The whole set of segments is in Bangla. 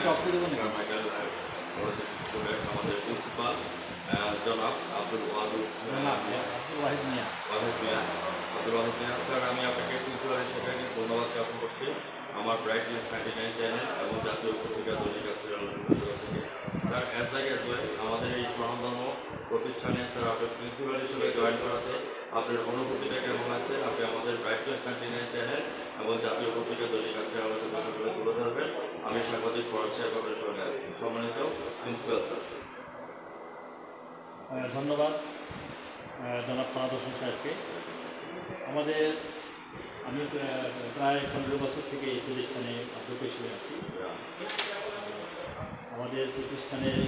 কারমাইকেল স্কুলের আমাদের প্রিন্সিপাল জনাব আব্দুল ওয়াহিদ মিয়া। স্যার, আমি আপনাকে প্রিন্সিপাল হিসেবে ধন্যবাদ জ্ঞাপন করছি আমার ব্রাইট নিউজ 99 চ্যানেল এবং জাতীয় পত্রিকা দৈনিক আজকের থেকে। Sir, as like as well আমাদের এই স্বনামধন্য প্রতিষ্ঠানে স্যার আপনার প্রিন্সিপাল হিসেবে জয়েন করাতে আপনার অনুভূতিটা কেমন আছে? আপনি আমাদের ব্রাইট নিউজ 99 চ্যানেল এবং জাতীয় পত্রিকা দৈনিক আজকের আলোচনা করে তুলে ধরবেন। আমি সাংবাদিক ফরাজ সাহেব আপনার সঙ্গে আছি। সম্মানিত প্রিন্সিপাল স্যার। ধন্যবাদ জনাব ফরাদ হোসেন সাহেবকে। আমি প্রায় 15 বছর থেকে এই প্রতিষ্ঠানে অধ্যক্ষ হিসেবে আছি। আমাদের প্রতিষ্ঠানের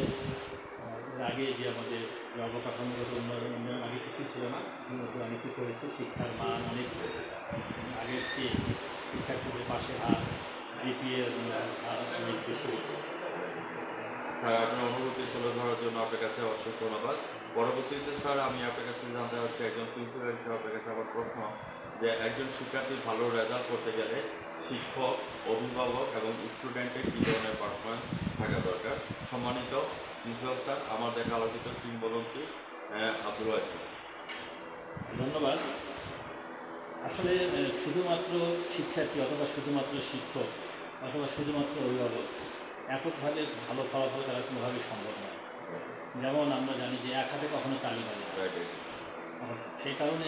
আগে যে আমাদের অবকাঠামোগত উন্নয়ন আগে কিছু ছিল না, অনেক কিছু হয়েছে। শিক্ষার মান অনেক আগের চেয়ে শিক্ষার্থীদের পাশে হার, জিপিএর হার অনেক বেশি হয়েছে। স্যার, আপনার অনুভূতি তুলে ধরার জন্য আপনার কাছে অসংখ্য ধন্যবাদ। পরবর্তীতে স্যার আমি আপনার কাছে জানতে চাচ্ছি, একজন প্রিন্সিপাল হিসেবে আপনার কাছে আমার প্রশ্ন যে একজন শিক্ষার্থী ভালো রেজাল্ট করতে গেলে শিক্ষক, অভিভাবক এবং স্টুডেন্টের কী ধরনের পারফরমেন্স থাকা দরকার? সম্মানিত প্রিন্সিপাল স্যার, আমার দেখা আলোচিত কিংবদন্তি আব্দুল ওয়াহিদ। ধন্যবাদ। আসলে শুধুমাত্র শিক্ষার্থী অথবা শুধুমাত্র শিক্ষক অথবা শুধুমাত্র অভিভাবক এককভাবে ভালো ফলাফল করা কোনোভাবেই সম্ভব নয়। যেমন আমরা জানি যে এক হাতে কখনো তালি বাজে না। সেই কারণে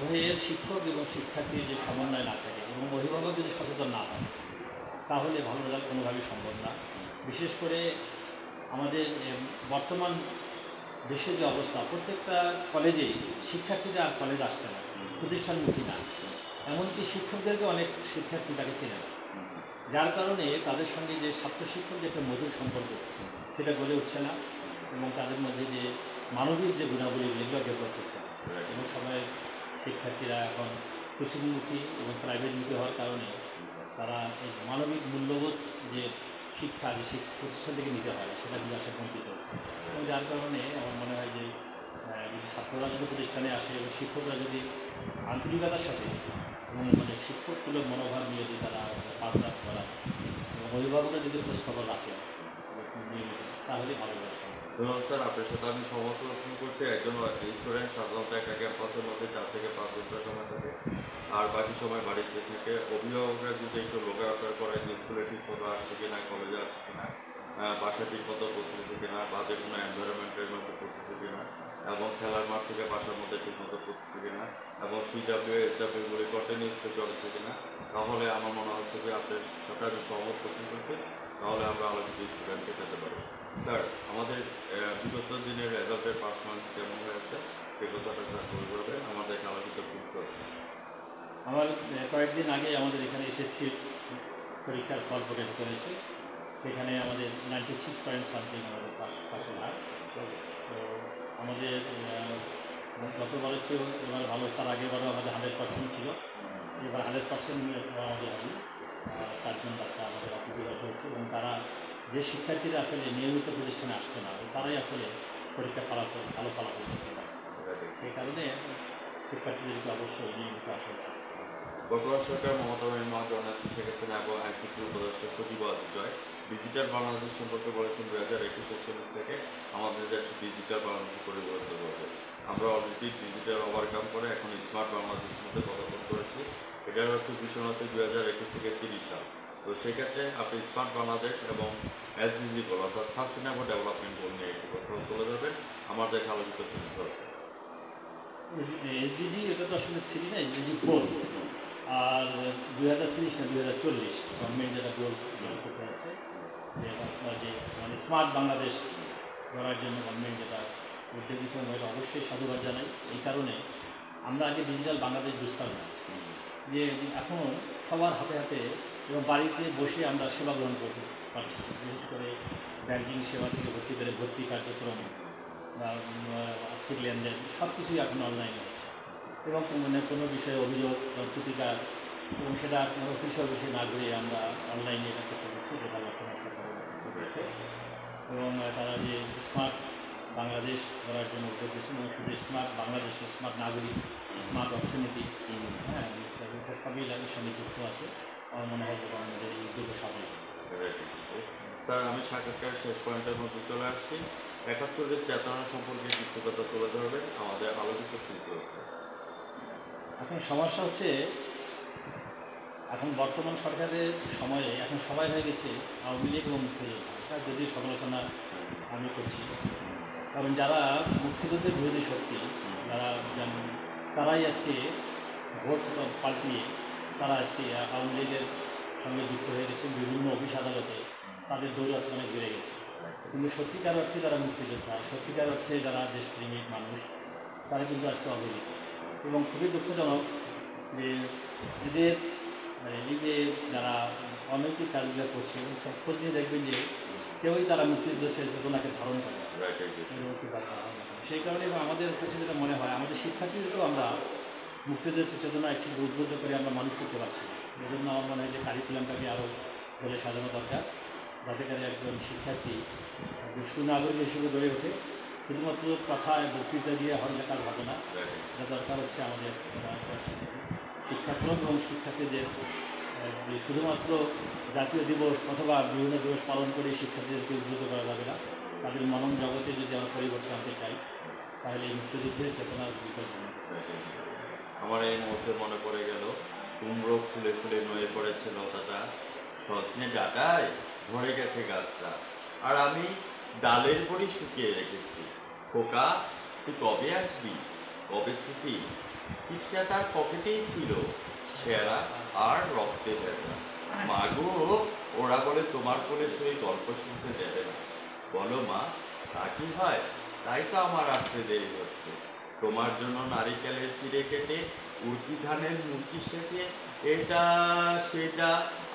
উভয়ের শিক্ষক এবং শিক্ষার্থীর যে সমন্বয় না থাকে এবং অভিভাবক যদি সচেতন না হয় তাহলে ভালো রেজাল্ট কোনোভাবেই সম্ভব না। বিশেষ করে আমাদের বর্তমান দেশের যে অবস্থা, প্রত্যেকটা কলেজেই শিক্ষার্থীরা আর কলেজ আসছে না, প্রতিষ্ঠানমুখী না। এমনকি শিক্ষকদেরকে অনেক শিক্ষার্থী তাকে চেনে না, যার কারণে তাদের সঙ্গে যে ছাত্র শিক্ষক যে একটা মধুর সম্পর্ক সেটা গড়ে উঠছে না এবং তাদের মধ্যে যে মানবিক যে গুণাবলী এগুলো ডেভেলপ করছে না। এবং সবাই শিক্ষার্থীরা এখন কোচিংমুখী এবং প্রাইভেটমুখী হওয়ার কারণে তারা এই মানবিক মূল্যবোধ যে শিক্ষা যে প্রতিষ্ঠান থেকে নিতে হয় সেটা কিন্তু আসলে বঞ্চিত হচ্ছে। এবং যার কারণে আমার মনে হয় যে যদি ছাত্ররা যদি প্রতিষ্ঠানে আসে এবং শিক্ষকরা যদি আন্তরিকতার সাথে এবং শিক্ষক সুলভ মনোভাব নিয়ে যদি তারা পাঠদান করায় এবং অভিভাবকরা যদি খোঁজখবর রাখে নিয়মিত তাহলে ভালো লাগে। ধন্যবাদ স্যার, আপনার সাথে আমি সহমত পোষণ করছি। একজন স্টুডেন্ট সাধারণত একটা ক্যাম্পাসের মধ্যে 4 থেকে 5 ঘন্টা সময় থাকে আর বাকি সময় বাড়িতে থাকে। অভিভাবকরা যদি একটু লোকাচার করে যে স্কুলে ঠিক মতো আসছে কিনা, কলেজে আসছে কিনা, বাসায় ঠিক মতো পৌঁছেছে কিনা, বাজে কোনো এনভায়রনমেন্টের মধ্যে পৌঁছেছে কিনা এবং খেলার মাঠ থেকে বাসার মধ্যে ঠিক মতো পৌঁছেছে কিনা এবং সিডাব্লিউগুলি কন্টিনিউসলি চলেছে কিনা, তাহলে আমার মনে হচ্ছে যে আপনার সাথে আমি সহমত পোষণ করছি। তাহলে আমরা আলোচিত স্টুডেন্টকে পেতে পারবো। স্যার, আমাদের বিগত দিনের রেজাল্টের পারফরমেন্স কেমন হয়েছে সে কথাটা স্যার বলে দেবেন আমাদের আলোচিত প্রিন্সিপাল। আমার কয়েকদিন আগে আমাদের এখানে এসএসসি পরীক্ষার ফল প্রকাশিত হয়েছে। সেখানে আমাদের 96.something আমাদের পাশের হার। তো আমাদের গতবারের চেয়েও এবার ভালো, তার আগেরবারও আমাদের 100% ছিল। এবার 100% আমাদের হয়নি। 4 জন বাচ্চা আমাদের অপ্রতিহত হয়েছে এবং তারা যে শিক্ষার্থীরা আসলে নিয়মিত প্রতিষ্ঠানে আসছে না তারাই আসলে পরীক্ষা ফলাফল ভালো ফলাফল করতে পারে। সেই কারণে শিক্ষার্থীদেরকে অবশ্যই নিয়মিত আসা উচিত। বর্তমান সরকার মমতা ব্যানার্জি জননেত্রী শেখ হাসিনা এবং আইসিটি উপদেষ্টা সচিব আজিজ জয় ডিজিটাল বাংলাদেশ সম্পর্কে বলেছেন 2021 থেকে আমাদের দেশে ডিজিটাল বাংলাদেশ পরিবর্তিত করবে। আমরা অলরেডি ডিজিটাল ওভারকাম করে এখন স্মার্ট বাংলাদেশের মধ্যে পদার্পণ করেছি। এটার হচ্ছে ভীষণ হচ্ছে 2021 থেকে 30 সাল। তো সেক্ষেত্রে আপনি স্মার্ট বাংলাদেশ এবং এসডিজি গোল অর্থাৎ সাস্টেনেবল ডেভেলপমেন্ট গোল নিয়ে একটু কথা তুলে ধরবেন আমাদের আলোচিত প্রিন্সিপাল। এসডিজি এটা তো আসলে 3 না, এসডিজি 4 আর 2030 না 2040 গভর্নমেন্ট যেটা গোল করতে হচ্ছে যে আপনার যে স্মার্ট বাংলাদেশ করার জন্য গভর্নমেন্ট যেটা উদ্যোগ নিচ্ছে এটা অবশ্যই সাধুবাদ জানাই। এই কারণে আমরা আগে ডিজিটাল বাংলাদেশ বুঝতাম না যে এখন সবার হাতে হাতে এবং বাড়িতে বসে আমরা সেবা গ্রহণ করতে পারছি। বিশেষ করে ব্যাংকিং সেবা থেকে ভর্তি কার্যক্রম বা আর্থিক লেনদেন সব কিছুই এখন অনলাইনে হচ্ছে এবং কোনো বিষয়ে অভিযোগ বা প্রতিকার এবং সেটা কোনো অফিসে না ঘুরে আমরা অনলাইনে এটা করতে পারছি, যেটা বর্তমান সরকার করেছে। এবং তারা যে স্মার্ট বাংলাদেশ করার জন্য উদ্যোগ দিয়েছে এবং শুধু স্মার্ট বাংলাদেশ, স্মার্ট নাগরিক, স্মার্ট অর্থনীতি, হ্যাঁ এটা সবই এর সঙ্গে যুক্ত আছে। আমার মনে হয় আমাদের এই উদ্যোগ সফল। স্যার আমি সাক্ষাৎকারের শেষ পয়েন্টের মধ্যে চলে আসছি। ৭১-এর চেতনা সম্পর্কে কিছু কথা তুলে ধরবেন আমাদের আলোচিত প্রিন্সিপাল স্যার। এখন সমস্যা হচ্ছে, এখন বর্তমান সরকারের সময়ে এখন সবাই হয়ে গেছে আওয়ামী লীগ এবং মুক্তিযোদ্ধা। তার যদিও সমালোচনা আমি করছি, কারণ যারা মুক্তিযুদ্ধের বিরোধী শক্তি, যারা যেমন তারাই আজকে ভোট পাল্টিয়ে তারা আজকে আওয়ামী লীগের সঙ্গে যুক্ত হয়ে গেছে। বিভিন্ন অফিস আদালতে তাদের দৌরাত্ম অনেক বেড়ে গেছে। কিন্তু সত্যিকার অর্থে যারা মুক্তিযোদ্ধা, সত্যিকার অর্থে যারা দেশপ্রেমিক মানুষ, তারা কিন্তু আজকে অবহেলিত। এবং খুবই দুঃখজনক যে এদের এই যে যারা অনৈতিক কাজগুলো করছে, এবং সব খোঁজ নিয়ে দেখবেন যে কেউই তারা মুক্তিযুদ্ধের চেতনাকে ধারণ করে না। সেই কারণে এবং আমাদের কাছে যেটা মনে হয়, আমাদের শিক্ষার্থীদেরকেও আমরা মুক্তিযুদ্ধের চেতনা একটু উদ্বুদ্ধ করে আমরা মানুষ করতে পারছি না। এই জন্য আমার মনে হয় যে কারিকুলামটাকে আরও বলে সাজানো দরকার, যাতে করে একজন শিক্ষার্থী একজন সুনাগরিক হিসেবে গড়ে ওঠে। শুধুমাত্র কথায় বক্তৃতা দিয়ে হল লেখার হবে না, যা দরকার হচ্ছে আমাদের শিক্ষাক্রম এবং শিক্ষার্থীদের যে শুধুমাত্র জাতীয় দিবস অথবা বিভিন্ন দিবস পালন করে শিক্ষার্থীদেরকে উদ্বুদ্ধ করা যাবে না। তাদের মনন জগতে যদি আমরা পরিবর্তন আনতে চাই, তাহলে এই মুক্তিযুদ্ধের চেতনার বিকল্প নেই। আমার এই মুহূর্তে মনে পড়ে গেল, কুমড়ো ফুলে ফুলে নয়ে পড়েছিল দাদা, সজনে ডাটায় ভরে গেছে গাছটা, আর আমি ডালের বড়ি শুকিয়ে রেখেছি। খোকা তুই কবে আসবি, কবে ছুটি? চিঠিটা তার পকেটেই ছিল, ছেঁড়া আর রক্তে ভেজা। মাগো, ওরা বলে তোমার কোলে সেই গল্প শুনতে দেবে না। বলো মা, তা কি হয়? তাই তো আমার আসতে দেরি হচ্ছে। তোমার জন্য নারিকেলের চিড়ে কেটে, উর্কি ধানের মুরকি সেজে, এটা সেটা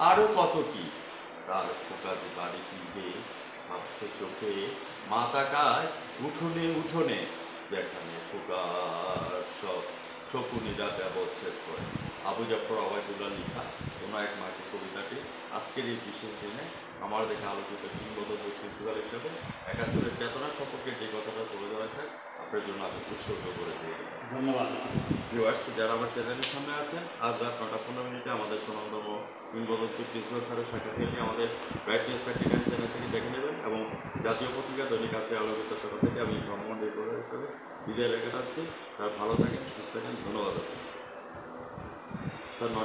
আরো কত কি। তার খোকা যে বাড়ি ফিরবে, ঝাপসে চোখে মা তাকায় উঠোনে উঠোনে, যেখানে খোকার সব শকুনিরা ব্যবচ্ছেদ করে। আবু জাফর ওবায়দুল্লাহ লিখা কোনো এক মাটি কবিতাটি আজকের এই বিশেষ দিনে আমার দেখে আলোচিত কিংবদন্তি প্রিন্সিপাল হিসেবে ৭১-এর চেতনা সম্পর্কে যে কথাটা তুলে ধরেছে, আপনার জন্য আমি উৎসর্গ করে দিয়ে দিলাম। ধন্যবাদ। ভিউয়ার্স যারা আমার চ্যানেলের সামনে আছেন, আজ রাত ৯টা ১৫ আমাদের সোনামতম কিংবদন্তি প্রিন্সিপাল স্যারের সাক্ষাৎকারটি আমাদের ব্রাইট নিউজ 39 চ্যানেল থেকে দেখে নেবেন, এবং জাতীয় পত্রিকা দৈনিক আছে আলোকিত সভা থেকে আমি ভ্রমণ রিপোর্টার হিসেবে বিদায় রেখে যাচ্ছি। স্যার ভালো থাকেন, সুস্থ থাকেন, ধন্যবাদ। স্যার ৯টা